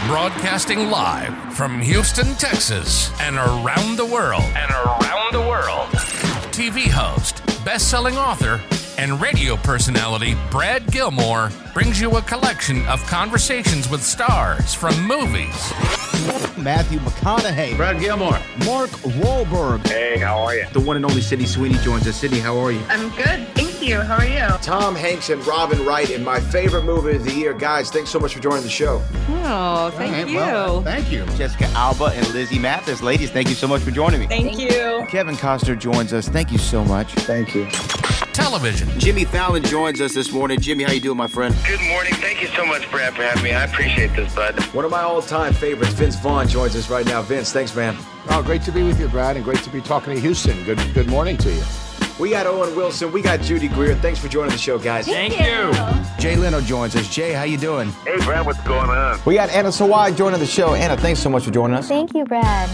Broadcasting live from Houston, Texas, and around the world. TV host, best-selling author, and radio personality Brad Gilmore brings you a collection of conversations with stars from movies. Matthew McConaughey. Brad Gilmore. Mark Wahlberg. Hey, how are you? The one and only Sydney Sweeney joins us. Sydney, how are you? I'm good, thank you. How are you? Tom Hanks and Robin Wright in my favorite movie of the year. Guys, thanks so much for joining the show. Oh, thank you. Well, thank you. Jessica Alba and Lizzie Mathis. Ladies, thank you so much for joining me. Thank you. Kevin Costner joins us. Thank you so much. Thank you. Television. Jimmy Fallon joins us this morning. Jimmy, how you doing, my friend? Good morning. Thank you so much, Brad, for having me. I appreciate this, bud. One of my all-time favorites, Vince Vaughn, joins us right now. Vince, thanks, man. Oh, great to be with you, Brad, and great to be talking to Houston. Good morning to you. We got Owen Wilson. We got Judy Greer. Thanks for joining the show, guys. Thank you. Jay Leno joins us. Jay, how you doing? Hey, Brad, what's going on? We got Anna Sawai joining the show. Anna, thanks so much for joining us. Thank you, Brad.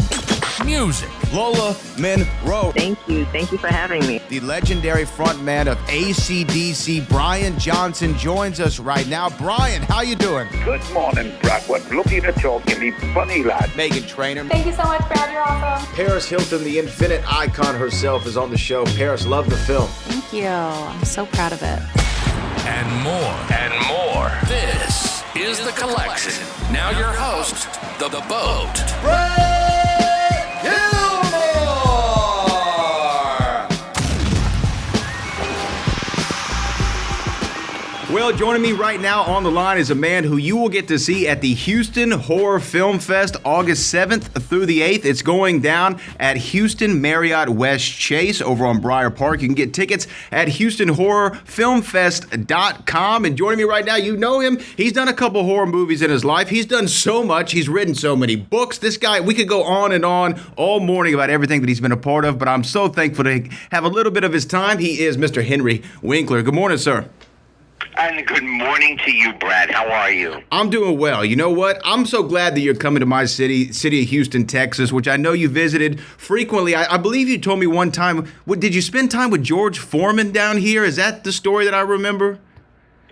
Music. Lola Monroe. Thank you. Thank you for having me. The legendary frontman of AC/DC, Brian Johnson, joins us right now. Brian, how you doing? Good morning, Brad. What looking to talk to me funny, lad. Megan Trainor. Thank you so much, Brad. You're awesome. Paris Hilton, the infinite icon herself, is on the show. Paris, love the film. Thank you. I'm so proud of it. And more. This is The Collection. Now your host, The Boat. Well, joining me right now on the line is a man who you will get to see at the Houston Horror Film Fest August 7th through the 8th. It's going down at Houston Marriott West Chase over on Briar Park. You can get tickets at HoustonHorrorFilmFest.com. And joining me right now, you know him. He's done a couple horror movies in his life. He's done so much. He's written so many books. This guy, we could go on and on all morning about everything that he's been a part of, but I'm so thankful to have a little bit of his time. He is Mr. Henry Winkler. Good morning, sir. And good morning to you, Brad. How are you? I'm doing well. You know what? I'm so glad that you're coming to my city of Houston, Texas, which I know you visited frequently. I believe you told me one time, did you spend time with George Foreman down here? Is that the story that I remember?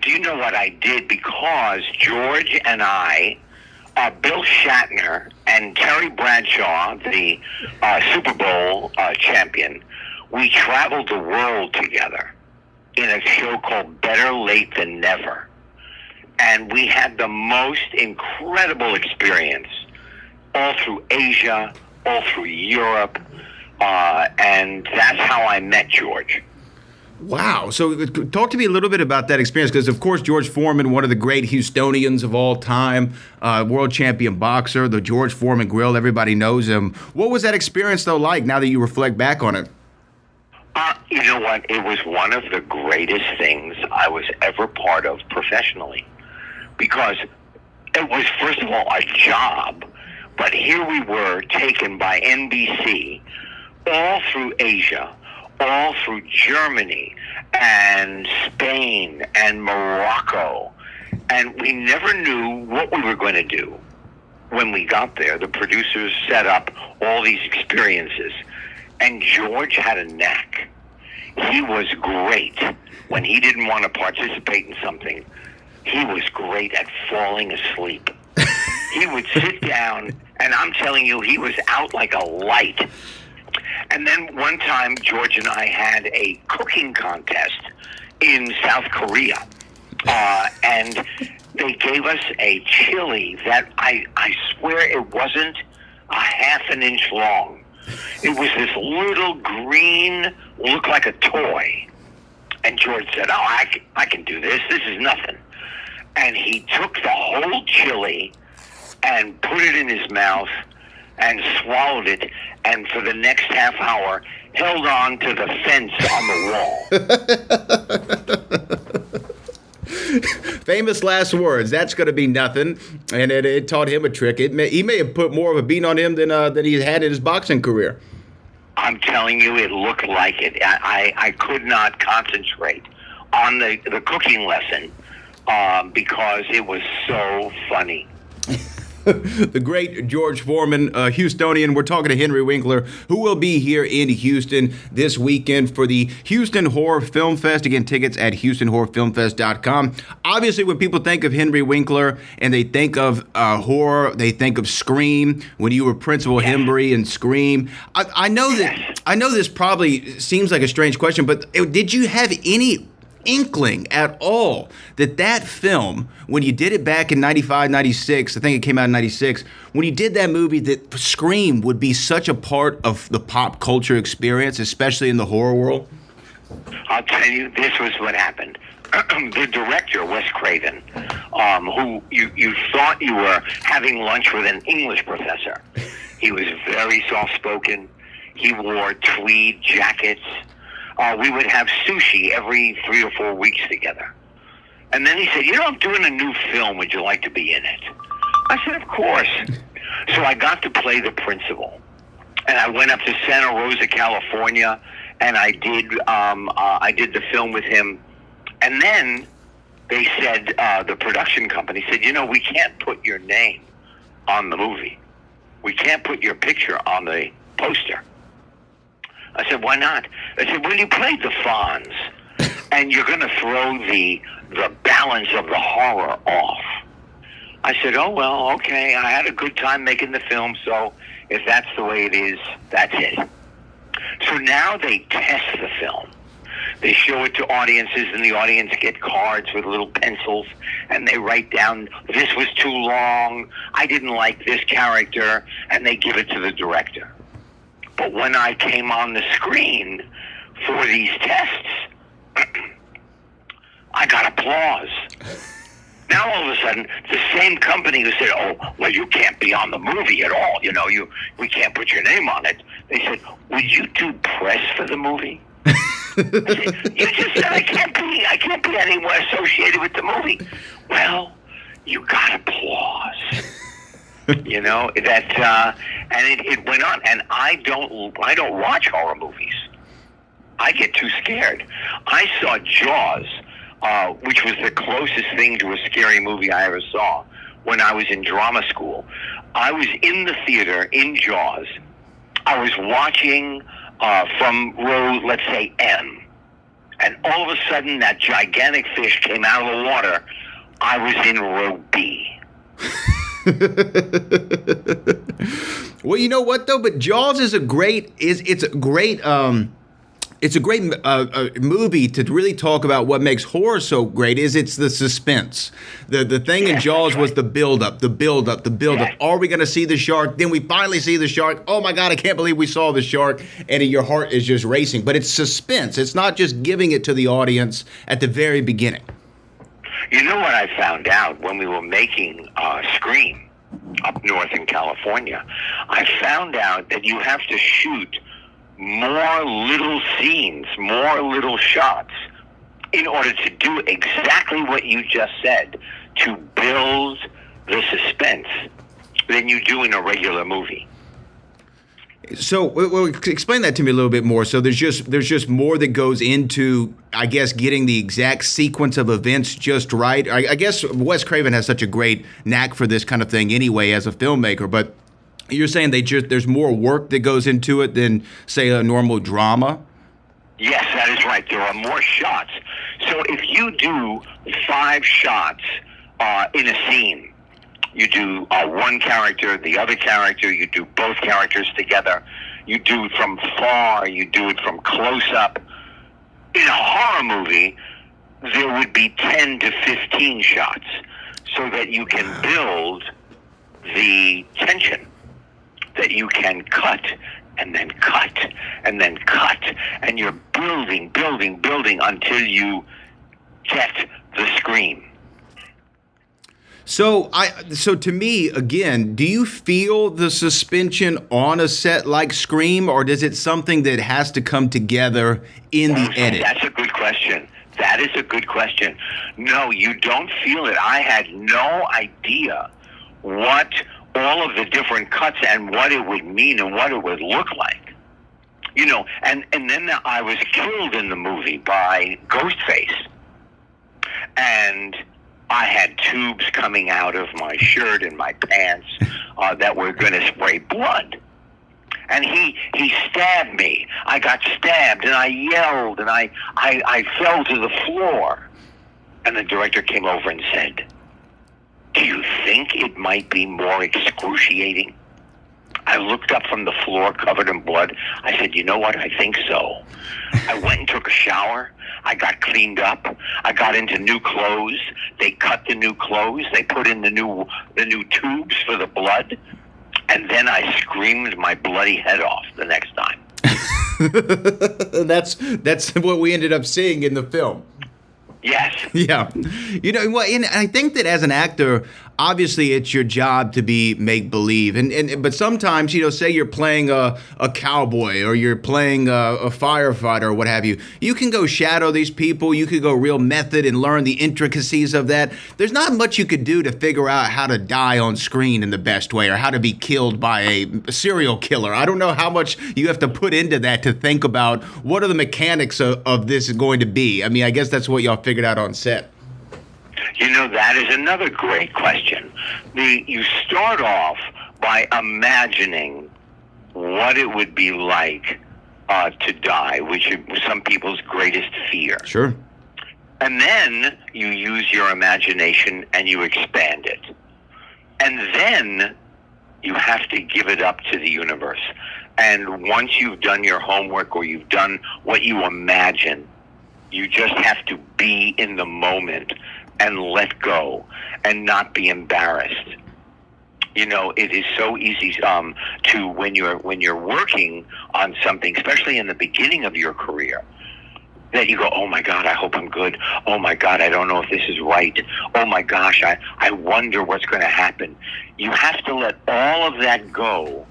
Do you know what I did? Because George and I, Bill Shatner and Terry Bradshaw, the Super Bowl champion, we traveled the world together in a show called Better Late Than Never. And we had the most incredible experience all through Asia, all through Europe, and that's how I met George. Wow. So talk to me a little bit about that experience, because, of course, George Foreman, one of the great Houstonians of all time, world champion boxer, the George Foreman Grill, everybody knows him. What was that experience, though, like now that you reflect back on it? You know what? It was one of the greatest things I was ever part of professionally, because it was, first of all, a job, but here we were taken by NBC all through Asia, all through Germany and Spain and Morocco, and we never knew what we were going to do. When we got there, the producers set up all these experiences. And George had a knack. He was great when he didn't want to participate in something. He was great at falling asleep. He would sit down, and I'm telling you, he was out like a light. And then one time, George and I had a cooking contest in South Korea. And they gave us a chili that I swear it wasn't a half an inch long. It was this little green, looked like a toy. And George said, I can do this. This is nothing. And he took the whole chili and put it in his mouth and swallowed it. And for the next half hour, held on to the fence on the wall. Famous last words. That's going to be nothing. And it taught him a trick. He may have put more of a beat on him than he had in his boxing career. I'm telling you, it looked like it. I could not concentrate on the cooking lesson because it was so funny. the great George Foreman, Houstonian. We're talking to Henry Winkler, who will be here in Houston this weekend for the Houston Horror Film Fest. Again, tickets at HoustonHorrorFilmFest.com. Obviously, when people think of Henry Winkler and they think of horror, they think of Scream. When you were Principal Himbry in Scream, I know this probably seems like a strange question, but did you have any inkling at all that film, when you did it back in 95, 96, I think it came out in 96, when you did that movie, that Scream would be such a part of the pop culture experience, especially in the horror world? I'll tell you, this was what happened. The director, Wes Craven, who you thought you were having lunch with an English professor. He was very soft-spoken. He wore tweed jackets. We would have sushi every 3 or 4 weeks together. And then he said, I'm doing a new film. Would you like to be in it? I said, of course. So I got to play the principal. And I went up to Santa Rosa, California, and I did the film with him. And then they said, the production company said, we can't put your name on the movie. We can't put your picture on the poster. I said, why not? I said, well, you played the Fonz, and you're going to throw the balance of the horror off. I said, oh, well, okay. I had a good time making the film, so if that's the way it is, that's it. So now they test the film. They show it to audiences, and the audience get cards with little pencils, and they write down, this was too long, I didn't like this character, and they give it to the director. But when I came on the screen for these tests, I got applause. Now all of a sudden, the same company who said, oh, well, you can't be on the movie at all, we can't put your name on it. They said, would you do press for the movie? I said, you just said I can't be anywhere associated with the movie. Well, you got applause. And it went on, and I don't watch horror movies. I get too scared. I saw Jaws, which was the closest thing to a scary movie I ever saw, when I was in drama school. I was in the theater in Jaws. I was watching from row, let's say, M, and all of a sudden that gigantic fish came out of the water. I was in row B. Well, you know what though? But Jaws is a great movie to really talk about what makes horror so great. It's the suspense. The thing in Jaws was the build up. Are we going to see the shark? Then we finally see the shark. Oh my God, I can't believe we saw the shark. And your heart is just racing. But it's suspense. It's not just giving it to the audience at the very beginning. You know what I found out when we were making Scream up north in California? I found out that you have to shoot more little scenes, more little shots, in order to do exactly what you just said, to build the suspense, than you do in a regular movie. So, well, explain that to me a little bit more. So there's just more that goes into, I guess, getting the exact sequence of events just right. I guess Wes Craven has such a great knack for this kind of thing anyway as a filmmaker, but you're saying there's more work that goes into it than, say, a normal drama? Yes, that is right. There are more shots. So if you do 5 shots in a scene, you do one character, the other character, you do both characters together, you do it from far, you do it from close up. In a horror movie, there would be 10 to 15 shots so that you can build the tension, that you can cut and then cut and then cut, and you're building until you get the scream. So to me, again, do you feel the suspension on a set like Scream, or is it something that has to come together in the edit? That's a good question. That is a good question. No, you don't feel it. I had no idea what all of the different cuts and what it would mean and what it would look like. And then I was killed in the movie by Ghostface. And I had tubes coming out of my shirt and my pants that were going to spray blood. And he stabbed me. I got stabbed, and I yelled, and I fell to the floor. And the director came over and said, "Do you think it might be more excruciating?" I looked up from the floor covered in blood. I said, "You know what? I think so." I went and took a shower. I got cleaned up. I got into new clothes. They cut the new clothes. They put in the new tubes for the blood. And then I screamed my bloody head off the next time. That's what we ended up seeing in the film. Yes. Yeah. You know, well, and I think that as an actor, obviously it's your job to be make-believe. But sometimes, you know, say you're playing a cowboy or you're playing a firefighter or what have you, you can go shadow these people. You could go real method and learn the intricacies of that. There's not much you could do to figure out how to die on screen in the best way or how to be killed by a serial killer. I don't know how much you have to put into that to think about what are the mechanics of this going to be. I mean, I guess that's what y'all figured out on set. You know, that is another great question. You start off by imagining what it would be like to die, which is some people's greatest fear. Sure. And then you use your imagination and you expand it. And then you have to give it up to the universe. And once you've done your homework or you've done what you imagine, you just have to be in the moment and let go and not be embarrassed. You know, it is so easy to when you're working on something, especially in the beginning of your career, that you go, "Oh my God, I hope I'm good. Oh my God, I don't know if this is right. Oh my gosh, I wonder what's going to happen." You have to let all of that go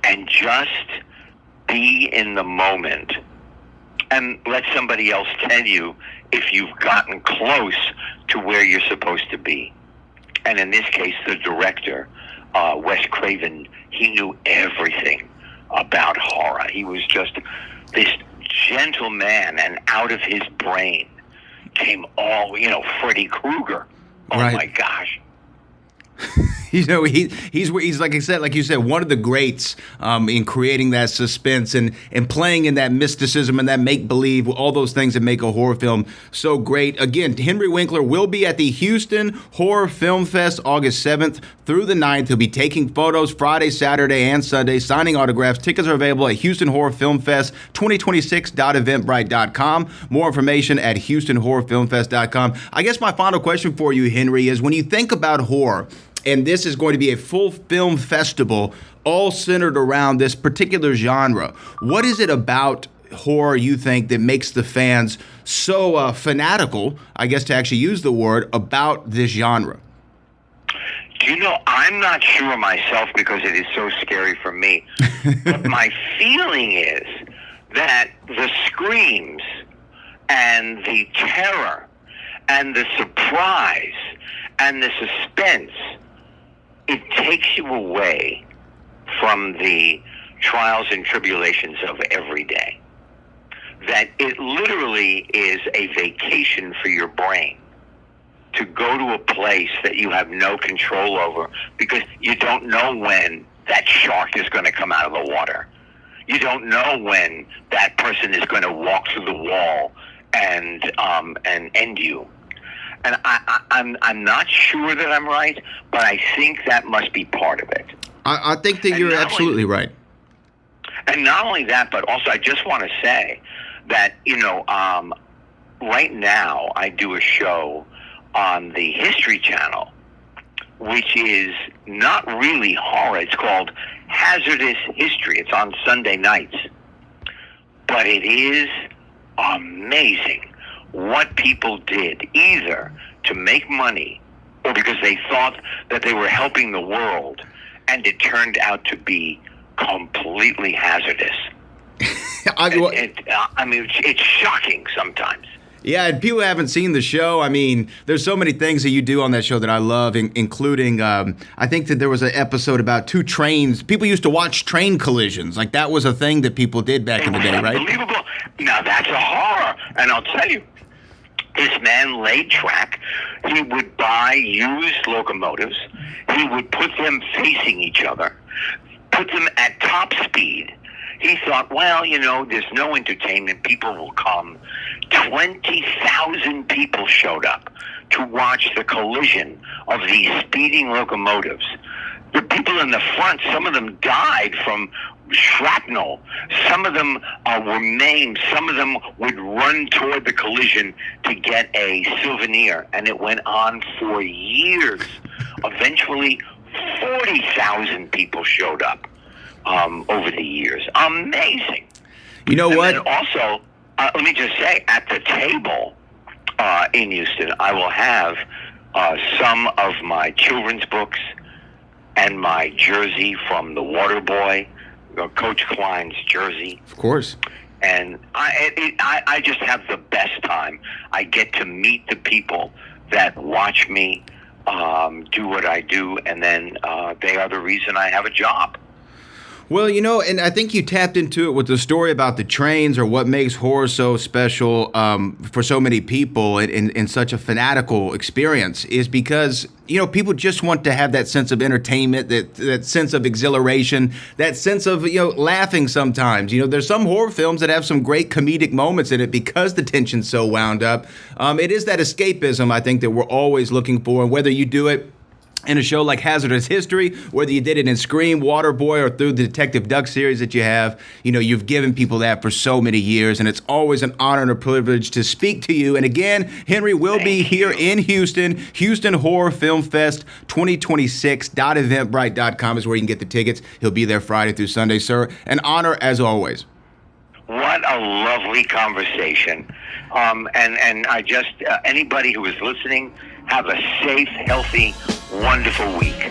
and just be in the moment and let somebody else tell you if you've gotten close to where you're supposed to be. And in this case, the director, Wes Craven, he knew everything about horror. He was just this gentle man, and out of his brain came all, you know, Freddy Krueger. Oh, right. My gosh. You know, he's like I said, like you said, one of the greats in creating that suspense and playing in that mysticism and that make-believe, all those things that make a horror film so great. Again, Henry Winkler will be at the Houston Horror Film Fest August 7th through the 9th. He'll be taking photos Friday, Saturday, and Sunday, signing autographs. Tickets are available at Houston Horror Film Fest 2026.eventbrite.com. More information at HoustonHorrorFilmFest.com. I guess my final question for you, Henry, is when you think about horror, and this is going to be a full film festival all centered around this particular genre, what is it about horror you think that makes the fans so fanatical, I guess to actually use the word, about this genre? Do you know, I'm not sure myself because it is so scary for me. But my feeling is that the screams and the terror and the surprise and the suspense, it takes you away from the trials and tribulations of every day. That it literally is a vacation for your brain to go to a place that you have no control over because you don't know when that shark is going to come out of the water. You don't know when that person is going to walk through the wall and end you. And I'm not sure that I'm right, but I think that must be part of it. I think that you're absolutely right. And not only that, but also I just want to say that, you know, right now I do a show on the History Channel, which is not really horror. It's called Hazardous History. It's on Sunday nights. But it is amazing what people did, either to make money or because they thought that they were helping the world, and it turned out to be completely hazardous. I mean, it's shocking sometimes. Yeah, and people haven't seen the show. I mean, there's so many things that you do on that show that I love, including, I think that there was an episode about two trains. People used to watch train collisions. Like, that was a thing that people did back in the day, right? Unbelievable. Now, that's a horror. And I'll tell you, This man laid track. He would buy used locomotives. He would put them facing each other, put them at top speed. He thought, well, there's no entertainment. People will come. 20,000 people showed up to watch the collision of these speeding locomotives. The people in the front, some of them died from shrapnel. Some of them were maimed. Some of them would run toward the collision to get a souvenir. And it went on for years. Eventually, 40,000 people showed up over the years. Amazing. You know what? And also, let me just say, at the table in Houston, I will have some of my children's books and my jersey from the Waterboy, Coach Klein's jersey. Of course. And I just have the best time. I get to meet the people that watch me do what I do, and then they are the reason I have a job. Well, and I think you tapped into it with the story about the trains, or what makes horror so special for so many people in such a fanatical experience, is because, people just want to have that sense of entertainment, that sense of exhilaration, that sense of, laughing sometimes. There's some horror films that have some great comedic moments in it because the tension's so wound up. It is that escapism, I think, that we're always looking for, and whether you do it in a show like Hazardous History, whether you did it in Scream, Waterboy, or through the Detective Duck series that you have, you've given people that for so many years, and it's always an honor and a privilege to speak to you. And again, Henry will be here in Houston Horror Film Fest 2026. .eventbrite.com is where you can get the tickets. He'll be there Friday through Sunday, sir. An honor as always. What a lovely conversation. And I just, anybody who is listening, have a safe, healthy, wonderful week.